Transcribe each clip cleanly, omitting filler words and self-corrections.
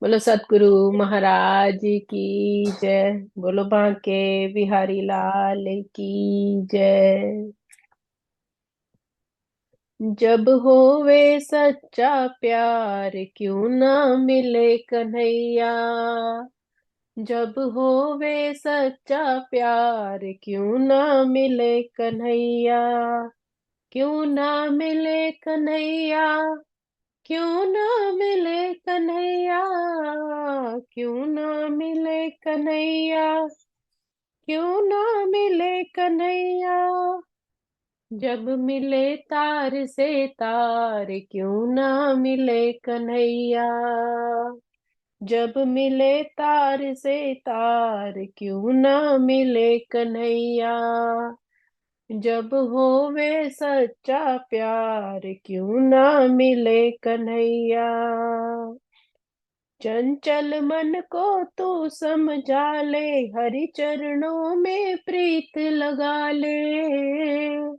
बोलो सतगुरु महाराज की जय। बोलो बांके बिहारी लाल की जय। जब होवे सच्चा प्यार क्यों ना मिले कन्हैया। जब होवे सच्चा प्यार क्यों ना मिले कन्हैया। क्यों ना मिले कन्हैया। क्यों ना मिले कन्हैया। क्यों ना मिले कन्हैया। क्यों ना मिले कन्हैया। जब मिले तार से तार क्यों ना मिले कन्हैया। जब मिले तार से तार क्यों ना मिले कन्हैया। जब होवे सच्चा प्यार क्यों ना मिले कन्हैया। चंचल मन को तू समझा ले। हरि चरणों में प्रीत लगा ले।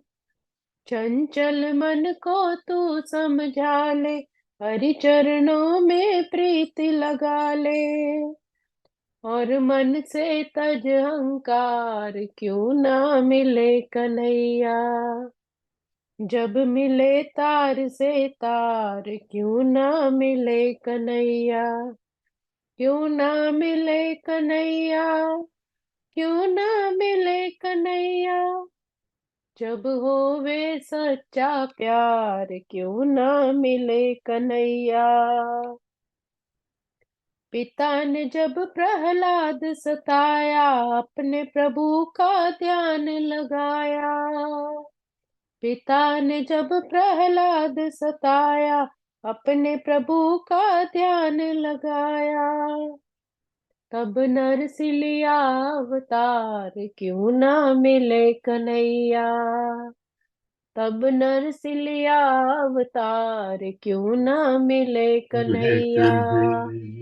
चंचल मन को तू समझा ले। हरि चरणों में प्रीत लगा ले। और मन से तज अहंकार क्यों ना मिले कन्हैया। जब मिले तार से तार क्यों ना मिले कन्हैया। क्यों ना मिले कन्हैया। क्यों ना मिले कन्हैया। जब होवे सच्चा प्यार क्यों ना मिले कन्हैया। पिता ने जब प्रहलाद सताया अपने प्रभु का ध्यान लगाया। पिता ने जब प्रहलाद सताया अपने प्रभु का ध्यान लगाया। तब नरसिलिया अवतार क्यों ना मिले कन्हैया। तब नरसिलिया अवतार क्यों ना मिले मिले कन्हैया। कन्हैया।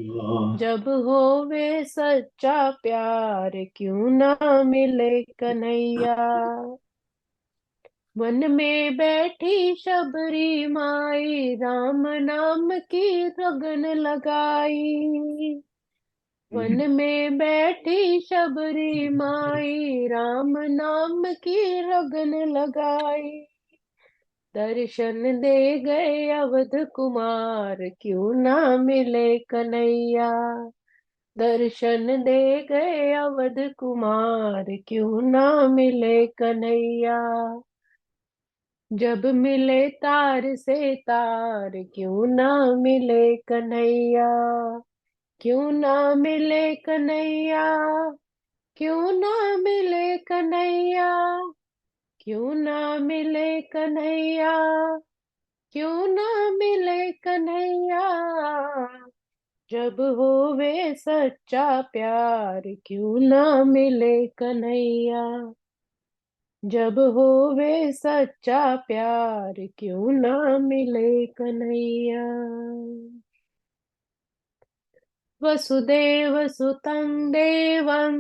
जब होवे सच्चा प्यार क्यों ना मिले कन्हैया। वन में बैठी शबरी माई राम नाम की रगन लगाई। वन में बैठी शबरी माई राम नाम की रगन लगाई। दर्शन दे गए अवध कुमार क्यों ना मिले कन्हैया। दर्शन दे गए अवध कुमार क्यों ना मिले कन्हैया। जब मिले तार से तार क्यों ना मिले कन्हैया। क्यों ना मिले कन्हैया। क्यों ना मिले कन्हैया। क्यों ना मिले कन्हैया। क्यों ना मिले कन्हैया। जब होवे सच्चा प्यार क्यों ना मिले कन्हैया। जब होवे सच्चा प्यार क्यों ना मिले कन्हैया। वसुदेव सुतं देवं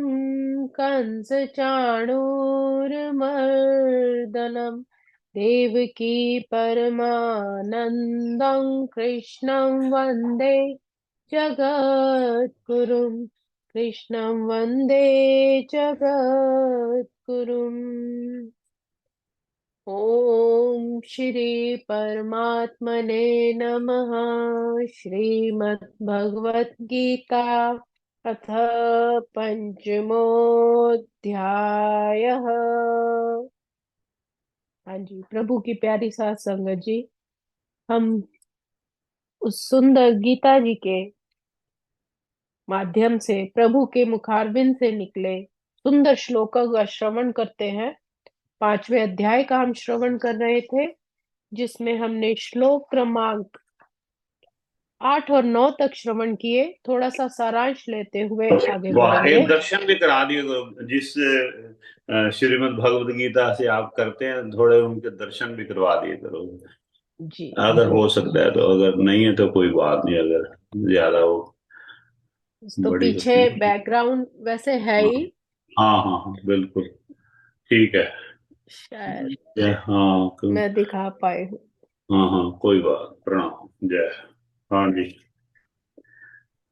कंस चाणूरमर्दनम देवकी परमानंदं कृष्णं वंदे जगद्गुरुं। कृष्णं वंदे जगद्गुरुम्। ओम श्री परमात्मने नमः। श्रीमद् भगवत गीता अथ पंचमोऽध्यायः। हाँ जी, प्रभु की प्यारी साथ संगत जी, हम उस सुंदर गीता जी के माध्यम से प्रभु के मुखारविंद से निकले सुंदर श्लोकों का श्रवण करते हैं। पांचवें अध्याय का हम श्रवण कर रहे थे, जिसमें हमने श्लोक क्रमांक 8 और 9 तक श्रवण किए। थोड़ा सा सारांश लेते हुए आगे वाह, बढ़ेंगे। एक दर्शन भी करा दिए तो जिस श्रीमद् भगवद गीता से आप करते हैं, थोड़े उनके दर्शन भी करवा दिए करो, जी अगर हो जरूर। सकता है तो। अगर नहीं है तो कोई बात नहीं, अगर ज्यादा वो तो बड़ी पीछे होती है। बैकग्राउंड वैसे है हाँ ही, हाँ हाँ हाँ, बिल्कुल ठीक है। शायद जय हाँ मैं दिखा पाए हूँ। हाँ हाँ, कोई बात, प्रणाम, जय। हाँ जी।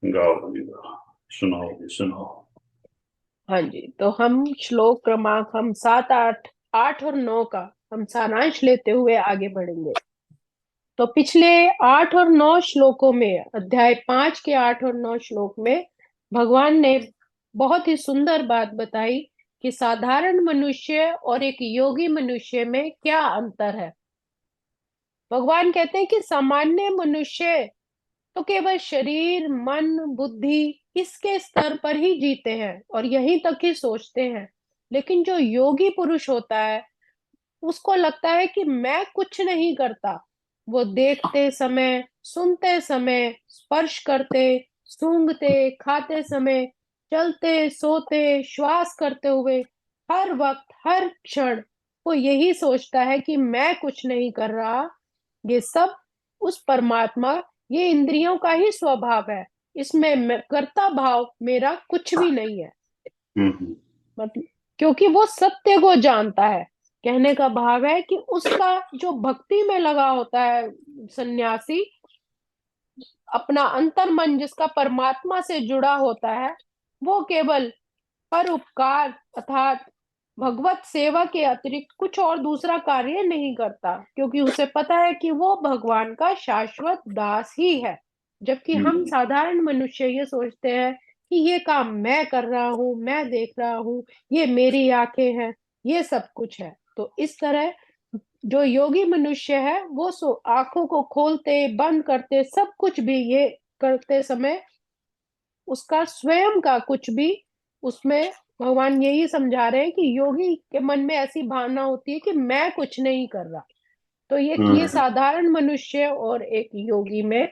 गाओ जी गाओ, सुनाओ जी सुनाओ। हाँ जी, तो हम श्लोक क्रमांक हम 7, 8, 8 और 9 का हम सारांश लेते हुए आगे बढ़ेंगे। तो पिछले 8 और 9 श्लोकों में, अध्याय 5 के 8 और 9 श्लोक में भगवान ने बहुत ही सुंदर बात बताई कि साधारण मनुष्य और एक योगी मनुष्य में क्या अंतर है। भगवान कहते हैं कि सामान्य मनुष्य तो केवल शरीर, मन, बुद्धि इसके स्तर पर ही जीते हैं और यहीं तक ही सोचते हैं। लेकिन जो योगी पुरुष होता है, उसको लगता है कि मैं कुछ नहीं करता। वो देखते समय, सुनते समय, स्पर्श करते, सूंघते, खाते समय, चलते, सोते, श्वास करते हुए, हर वक्त, हर क्षण वो यही सोचता है कि मैं कुछ नहीं कर रहा। ये सब उस परमात्मा, ये इंद्रियों का ही स्वभाव है। इसमें कर्ता भाव मेरा कुछ भी नहीं है। हम्म। मतलब क्योंकि वो सत्य को जानता है। कहने का भाव है कि उसका जो भक्ति में लगा होता है सन्यासी, अपना अंतर मन जिसका परमात्मा से जुड़ा होता है, वो केवल परोपकार अर्थात भगवत सेवा के अतिरिक्त कुछ और दूसरा कार्य नहीं करता, क्योंकि उसे पता है कि वो भगवान का शाश्वत दास ही है। जबकि हम हम्म। साधारण मनुष्य ये सोचते हैं कि ये काम मैं कर रहा हूँ, मैं देख रहा हूँ, ये मेरी आंखें हैं, ये सब कुछ है। तो इस तरह जो योगी मनुष्य है वो आंखों को खोलते बंद करते सब कुछ भी ये करते समय उसका स्वयं का कुछ भी उसमें, भगवान यही समझा रहे हैं कि योगी के मन में ऐसी भावना होती है कि मैं कुछ नहीं कर रहा। तो ये हम्म। साधारण मनुष्य और एक योगी में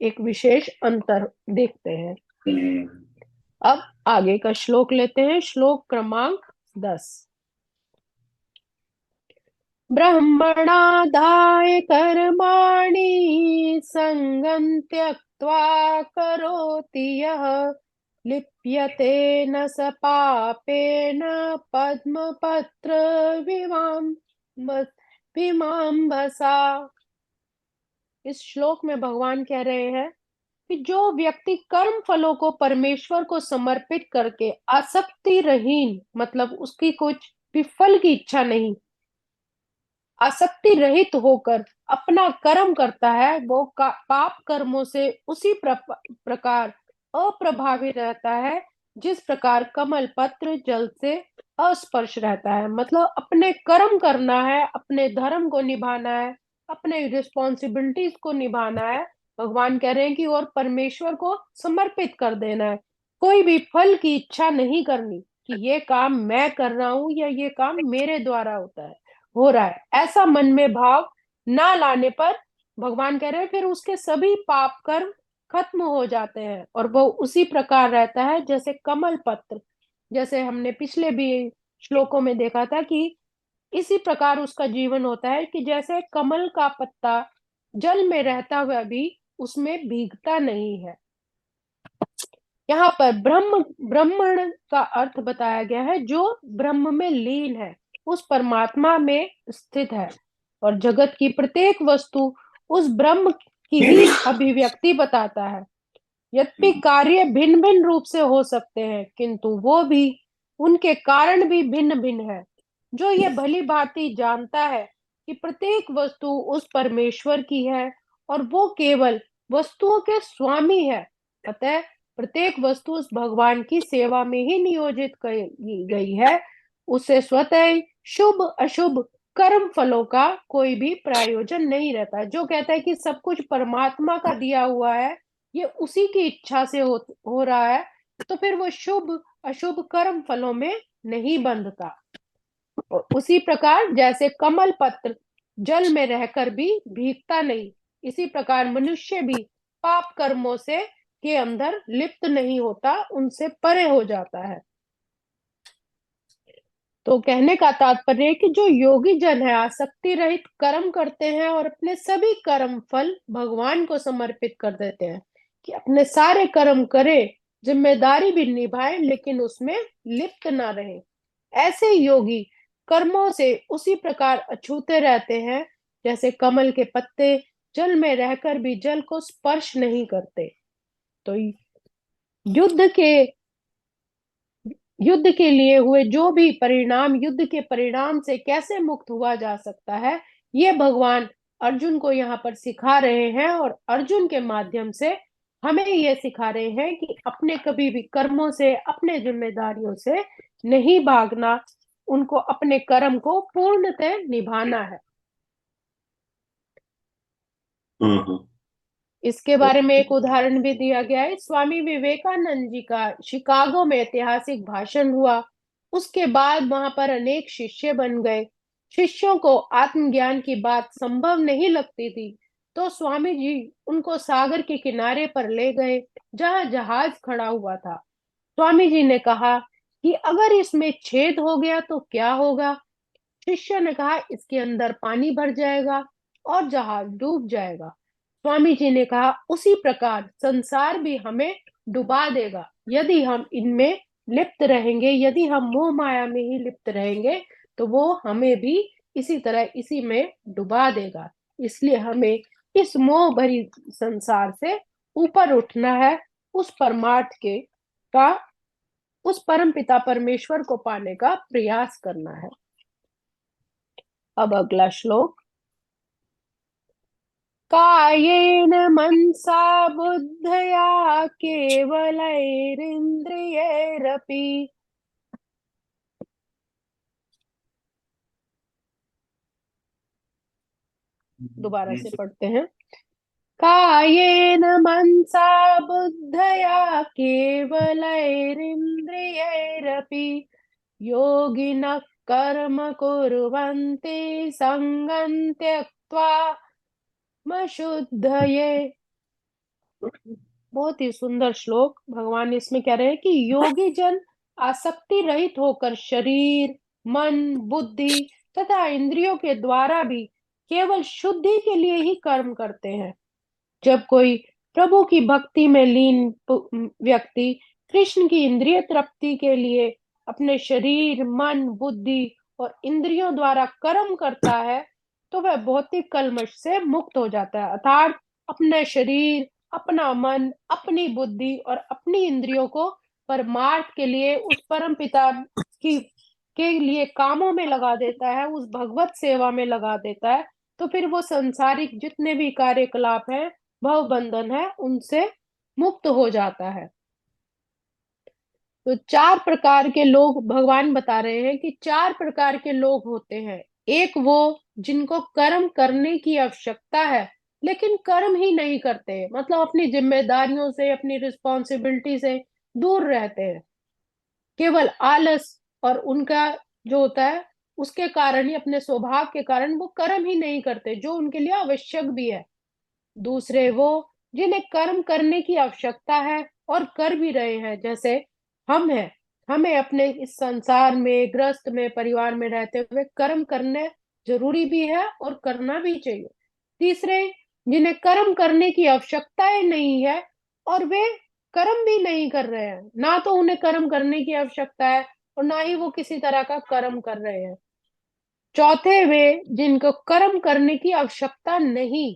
एक विशेष अंतर देखते हैं। हम्म। अब आगे का श्लोक लेते हैं, श्लोक क्रमांक 10। ब्रह्मणादाय कर्माणि सङ्गं त्यक्त्वा करोति यः लिप्यते न स पापेन पद्मपत्र विमाम्भसा। इस श्लोक में भगवान कह रहे हैं कि जो व्यक्ति कर्म फलों को परमेश्वर को समर्पित करके आसक्ति रहीन, मतलब उसकी कुछ भी फल की इच्छा नहीं, आसक्ति रहित होकर अपना कर्म करता है, वो पाप कर्मों से उसी प्रकार अप्रभावित रहता है जिस प्रकार कमल पत्र जल से अस्पर्श रहता है। मतलब अपने कर्म करना है, अपने धर्म को निभाना है, अपने रिस्पॉन्सिबिलिटीज को निभाना है। भगवान कह रहे हैं कि और परमेश्वर को समर्पित कर देना है। कोई भी फल की इच्छा नहीं करनी कि ये काम मैं कर रहा हूं या ये काम मेरे द्वारा होता है, हो रहा है, ऐसा मन में भाव ना लाने पर भगवान कह रहे हैं फिर उसके सभी पाप कर्म खत्म हो जाते हैं और वो उसी प्रकार रहता है जैसे कमल पत्र। जैसे हमने पिछले भी श्लोकों में देखा था कि इसी प्रकार उसका जीवन होता है कि जैसे कमल का पत्ता जल में रहता हुआ भी उसमें भीगता नहीं है। यहाँ पर ब्रह्मण का अर्थ बताया गया है जो ब्रह्म में लीन है, उस परमात्मा में स्थित है। और जगत की प्रत्येक वस्तु उस ब्रह्म की ही अभिव्यक्ति बताता है। यद्यपि कार्य भिन्न भिन्न रूप से हो सकते हैं, किंतु वो भी, उनके कारण भी भिन्न भिन्न है। जो ये भली भांति जानता है कि प्रत्येक वस्तु उस परमेश्वर की है और वो केवल वस्तुओं के स्वामी है, अतः प्रत्येक वस्तु उस भगवान की सेवा में ही नियोजित की गई है। उसे स्वतः ही शुभ अशुभ कर्म फलों का कोई भी प्रायोजन नहीं रहता। जो कहता है कि सब कुछ परमात्मा का दिया हुआ है, ये उसी की इच्छा से हो रहा है, तो फिर वो शुभ अशुभ कर्म फलों में नहीं बंधता। और उसी प्रकार जैसे कमल पत्र जल में रहकर भी भीगता नहीं, इसी प्रकार मनुष्य भी पाप कर्मों से के अंदर लिप्त नहीं होता, उनसे परे हो जाता है। तो कहने का तात्पर्य है कि जो योगी जन है आसक्ति रहित कर्म करते हैं और अपने सभी कर्म फल भगवान को समर्पित कर देते हैं, कि अपने सारे कर्म करें, जिम्मेदारी भी निभाएं, लेकिन उसमें लिप्त ना रहे। ऐसे योगी कर्मों से उसी प्रकार अछूते रहते हैं जैसे कमल के पत्ते जल में रहकर भी जल को स्पर्श नहीं करते। तो युद्ध के युद्ध के लिए हुए जो भी परिणाम, युद्ध के परिणाम से कैसे मुक्त हुआ जा सकता है, ये भगवान अर्जुन को यहाँ पर सिखा रहे हैं। और अर्जुन के माध्यम से हमें ये सिखा रहे हैं कि अपने कभी भी कर्मों से, अपने जिम्मेदारियों से नहीं भागना, उनको अपने कर्म को पूर्णतः निभाना है। हाँ। इसके बारे में एक उदाहरण भी दिया गया है। स्वामी विवेकानंद जी का शिकागो में ऐतिहासिक भाषण हुआ। उसके बाद वहां पर अनेक शिष्य बन गए। शिष्यों को आत्मज्ञान की बात संभव नहीं लगती थी, तो स्वामी जी उनको सागर के किनारे पर ले गए, जहां जहाज खड़ा हुआ था। स्वामी जी ने कहा कि अगर इसमें छेद हो गया तो क्या होगा। शिष्य ने कहा, इसके अंदर पानी भर जाएगा और जहाज डूब जाएगा। स्वामी जी ने कहा, उसी प्रकार संसार भी हमें डुबा देगा यदि हम इनमें लिप्त रहेंगे, यदि हम मोह माया में ही लिप्त रहेंगे, तो वो हमें भी इसी तरह इसी में डुबा देगा। इसलिए हमें इस मोह भरी संसार से ऊपर उठना है, उस परमार्थ के का, उस परम पिता परमेश्वर को पाने का प्रयास करना है। अब अगला श्लोक। कायेन मनसा बुद्धया केवलैरिन्द्रियैरपि। दोबारा से पढ़ते हैं। कायेन मनसा बुद्धया केवलैरिन्द्रियैरपि योगिनः कर्म कुर्वन्ति सङ्गं त्यक्त्वा शुद्धये। बहुत ही सुंदर श्लोक। भगवान इसमें कह रहे हैं कि योगी जन आसक्ति रहित होकर शरीर, मन, बुद्धि तथा इंद्रियों के द्वारा भी केवल शुद्धि के लिए ही कर्म करते हैं। जब कोई प्रभु की भक्ति में लीन व्यक्ति कृष्ण की इंद्रिय तृप्ति के लिए अपने शरीर, मन, बुद्धि और इंद्रियों द्वारा कर्म करता है, तो वह भौतिक कल्मश से मुक्त हो जाता है। अर्थात अपने शरीर, अपना मन, अपनी बुद्धि और अपनी इंद्रियों को परमार्थ के लिए, उस परम पिता की के लिए कामों में लगा देता है, उस भगवत सेवा में लगा देता है। तो फिर वो संसारिक जितने भी कार्यकलाप हैं, भव बंधन है, उनसे मुक्त हो जाता है। तो चार प्रकार के लोग भगवान बता रहे हैं कि चार प्रकार के लोग होते हैं। एक वो जिनको कर्म करने की आवश्यकता है लेकिन कर्म ही नहीं करते, मतलब अपनी जिम्मेदारियों से, अपनी रिस्पॉन्सिबिलिटी से दूर रहते हैं, केवल आलस और उनका जो होता है उसके कारण ही, अपने स्वभाव के कारण वो कर्म ही नहीं करते जो उनके लिए आवश्यक भी है। दूसरे वो जिन्हें कर्म करने की आवश्यकता है और कर भी रहे हैं, जैसे हम हैं। हमें अपने इस संसार में, ग्रस्त में, परिवार में रहते हुए कर्म करने जरूरी भी है और करना भी चाहिए। तीसरे जिन्हें कर्म करने की आवश्यकताएं नहीं है और वे कर्म भी नहीं कर रहे हैं, ना तो उन्हें कर्म करने की आवश्यकता है और ना ही वो किसी तरह का कर्म कर रहे हैं। चौथे वे जिनको कर्म करने की आवश्यकता नहीं,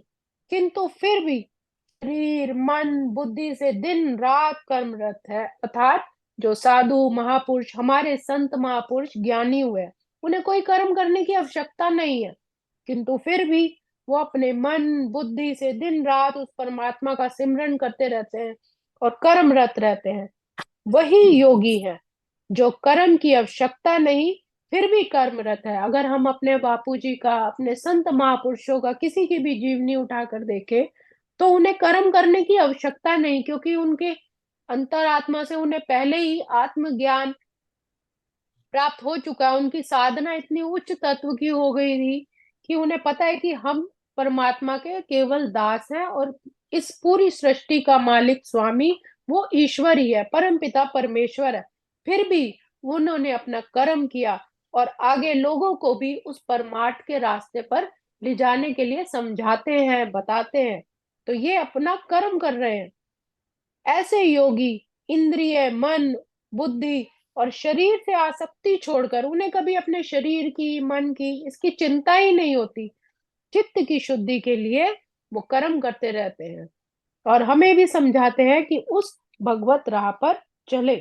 किंतु फिर भी शरीर, मन, बुद्धि से दिन रात कर्मरत है। अर्थात जो साधु महापुरुष, हमारे संत महापुरुष ज्ञानी हुए, उन्हें कोई कर्म करने की आवश्यकता नहीं है, किंतु फिर भी वो अपने मन बुद्धि से दिन रात उस परमात्मा का सिमरन करते रहते हैं और कर्मरत रहते हैं। वही योगी है जो कर्म की आवश्यकता नहीं, फिर भी कर्मरत है। अगर हम अपने बापूजी का, अपने संत महापुरुषों का, किसी की भी जीवनी उठाकर देखें, तो उन्हें कर्म करने की आवश्यकता नहीं, क्योंकि उनके अंतरात्मा से उन्हें पहले ही आत्मज्ञान प्राप्त हो चुका है। उनकी साधना इतनी उच्च तत्व की हो गई थी कि उन्हें पता है कि हम परमात्मा के केवल दास हैं और इस पूरी सृष्टि का मालिक, स्वामी, वो ईश्वर ही है, परम पिता परमेश्वर है। फिर भी उन्होंने अपना कर्म किया और आगे लोगों को भी उस परमार्थ के रास्ते पर ले जाने के लिए समझाते हैं, बताते हैं। तो ये अपना कर्म कर रहे हैं। ऐसे योगी इंद्रिय, मन, बुद्धि और शरीर से आसक्ति छोड़कर, उन्हें कभी अपने शरीर की, मन की, इसकी चिंता ही नहीं होती, चित्त की शुद्धि के लिए वो कर्म करते रहते हैं। और हमें भी समझाते हैं कि उस भगवत राह पर चले।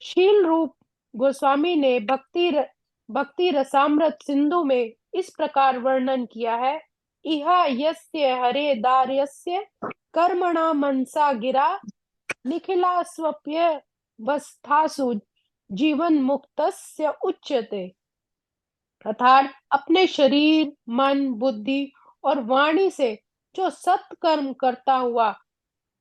शील रूप गोस्वामी ने भक्ति रसामृत सिंधु में इस प्रकार वर्णन किया है। इहा यस्य हरे दार्यस्य कर्मणा मनसा गिरा निखिला स्वप्य वस्थासु जीवन मुक्तस्य उच्यते। अर्थात अपने शरीर, मन, बुद्धि और वाणी से जो सत्कर्म करता हुआ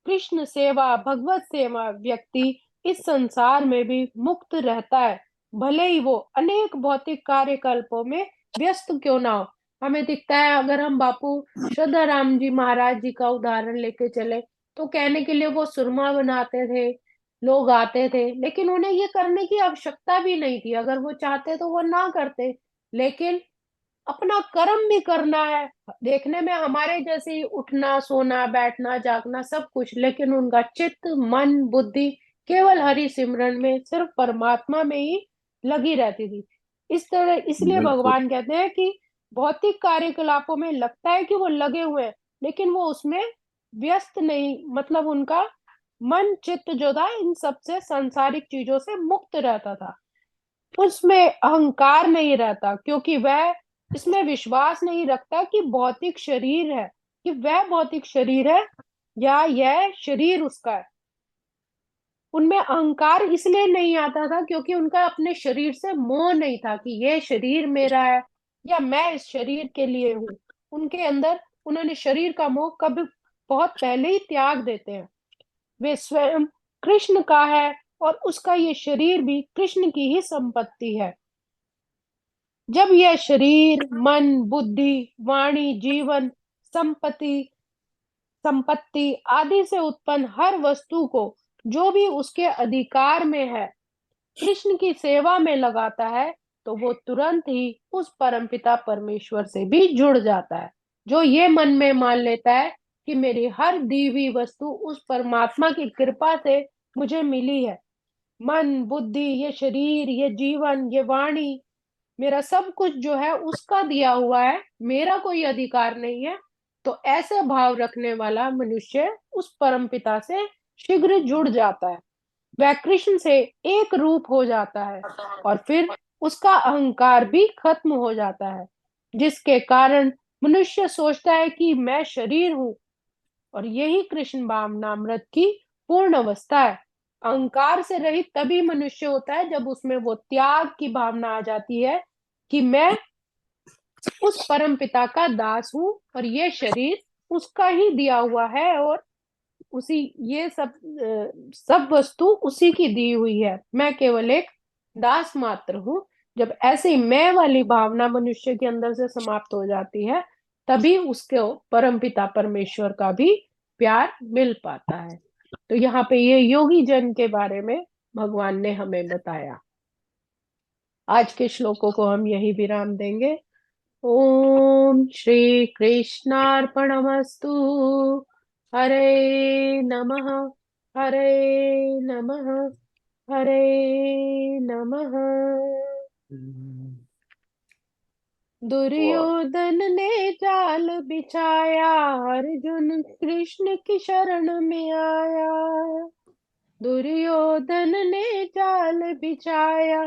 कृष्ण सेवा, भगवत सेवा व्यक्ति इस संसार में भी मुक्त रहता है, भले ही वो अनेक भौतिक कार्यकल्पों में व्यस्त क्यों ना हो। हमें दिखता है, अगर हम बापू श्रद्धा राम जी महाराज जी का उदाहरण लेके चले, तो कहने के लिए वो सुरमा बनाते थे, लोग आते थे, लेकिन उन्हें ये करने की आवश्यकता भी नहीं थी। अगर वो चाहते तो वो ना करते, लेकिन अपना कर्म भी करना है। देखने में हमारे जैसे ही उठना, सोना, बैठना, जागना सब कुछ, लेकिन उनका चित्त, मन, बुद्धि केवल हरि सिमरन में, सिर्फ परमात्मा में ही लगी रहती थी। इस तरह इसलिए बिल्कुल। भगवान कहते हैं कि भौतिक कार्यकलापों में लगता है कि वो लगे हुए हैं, लेकिन वो उसमें व्यस्त नहीं, मतलब उनका मन, चित्त जो था इन सबसे, सांसारिक चीजों से मुक्त रहता था। उसमें अहंकार नहीं रहता, क्योंकि वह इसमें विश्वास नहीं रखता कि भौतिक शरीर है, कि वह भौतिक शरीर है या यह शरीर उसका है। उनमें अहंकार इसलिए नहीं आता था क्योंकि उनका अपने शरीर से मोह नहीं था कि यह शरीर मेरा है या मैं इस शरीर के लिए हूं। उनके अंदर उन्होंने शरीर का मोह कभी, बहुत पहले ही त्याग देते हैं। वे स्वयं कृष्ण का है और उसका ये शरीर भी कृष्ण की ही संपत्ति है। जब यह शरीर, मन, बुद्धि, वाणी, जीवन, संपत्ति संपत्ति आदि से उत्पन्न हर वस्तु को जो भी उसके अधिकार में है कृष्ण की सेवा में लगाता है, तो वो तुरंत ही उस परमपिता परमेश्वर से भी जुड़ जाता है। जो ये मन में मान लेता है कि मेरी हर दी हुई वस्तु उस परमात्मा की कृपा से मुझे मिली है, मन, बुद्धि, ये शरीर, ये जीवन, ये वाणी, मेरा सब कुछ जो है उसका दिया हुआ है, मेरा कोई अधिकार नहीं है, तो ऐसे भाव रखने वाला मनुष्य उस परमपिता से शीघ्र जुड़ जाता है। वह कृष्ण से एक रूप हो जाता है और फिर उसका अहंकार भी खत्म हो जाता है, जिसके कारण मनुष्य सोचता है कि मैं शरीर हूँ। और यही कृष्ण भावनामृत की पूर्ण अवस्था है। अहंकार से रहित तभी मनुष्य होता है जब उसमें वो त्याग की भावना आ जाती है कि मैं उस परम पिता का दास हूँ और ये शरीर उसका ही दिया हुआ है, और उसी, ये सब वस्तु उसी की दी हुई है, मैं केवल एक दास मात्र हूँ। जब ऐसी मैं वाली भावना मनुष्य के अंदर से समाप्त हो जाती है, तभी उसको परमपिता परमेश्वर का भी प्यार मिल पाता है। तो यहाँ पे ये योगी जन के बारे में भगवान ने हमें बताया। आज के श्लोकों को हम यही विराम देंगे। ओम श्री कृष्णार्पणमस्तु। हरे नमः, हरे नमः, हरे नमः। दुर्योधन ने जाल बिछाया, अर्जुन कृष्ण की शरण में आया। दुर्योधन ने जाल बिछाया,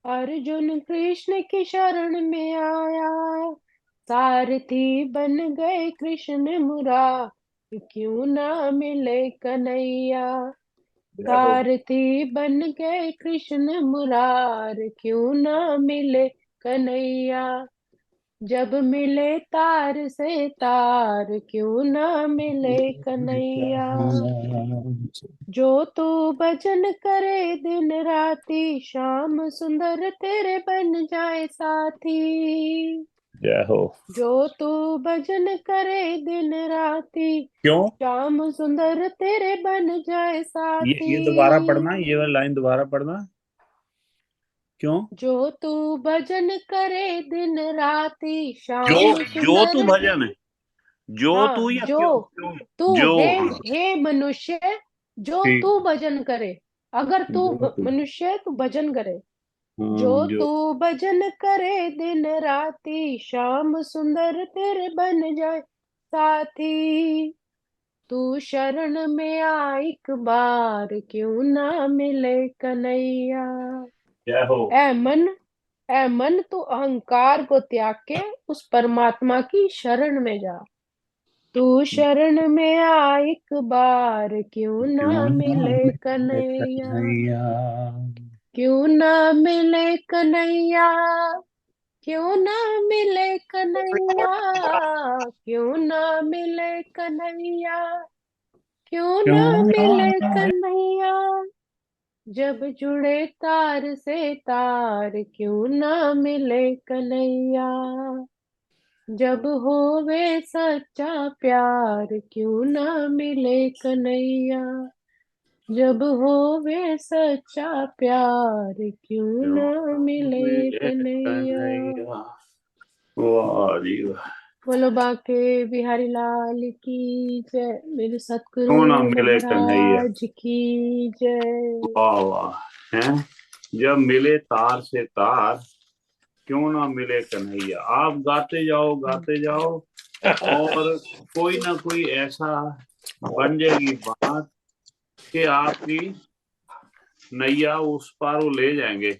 अर्जुन कृष्ण की शरण में आया। सारथी बन गए कृष्ण मुरार, क्यों ना मिले कन्हैया। जय हो। सारथी बन गए कृष्ण मुरार, क्यों ना मिले कन्हैया। जब मिले तार से तार, क्यों ना मिले कन्हैया। जो तू भजन करे दिन राती, श्याम सुंदर तेरे बन जाए साथी। जय हो। जो तू भजन करे दिन राती, क्यों? श्याम सुंदर तेरे बन जाए ये दोबारा साथी। पढ़ना, ये वाली लाइन दोबारा पढ़ना। क्यों? जो तू भजन करे दिन राती, जो श्याम जो तू सुंदर। भजन है, जो हाँ, तू या जो क्यों? क्यों? तू जो। हे, हाँ। हे मनुष्य, जो ठीक। तू भजन करे। अगर तू जो तू। मनुष्य है, तू भजन करे। हाँ, जो जो। तू भजन करे दिन राती, श्याम सुंदर तेरे बन जाए साथी। तू शरण में आ एक बार, क्यों ना मिले कन्हैया। जय हो। ऐ मन, ऐ मन तू अहंकार को त्याग के उस परमात्मा की शरण में जा। तू शरण में आ एक बार, क्यों क्यों ना ना मिले मिले कन्हैया। कन्हैया। क्यों ना मिले कन्हैया, क्यों ना मिले कन्हैया, क्यों ना मिले कन्हैया, क्यों ना क्यों मिले ना। कन्हैया। जब जुड़े तार से तार, क्यों ना मिले कन्हैया। जब होवे सच्चा प्यार, क्यों ना मिले कन्हैया। जब होवे सच्चा प्यार, क्यों क्यों ना ना मिले मिले कन्हैया। कन्हैया। वाह जी वाह। बोलो बाके बिहारी लाल की जय। मेरे सतगुरु क्यों ना मिले कन्हैया। महाराज की जय। वाह वाह। हैं, जब मिले तार से तार, क्यों ना मिले कन्हैया। आप गाते जाओ और कोई ना कोई ऐसा बन जाएगी बात कि आपकी नैया उस पार वो ले जाएंगे।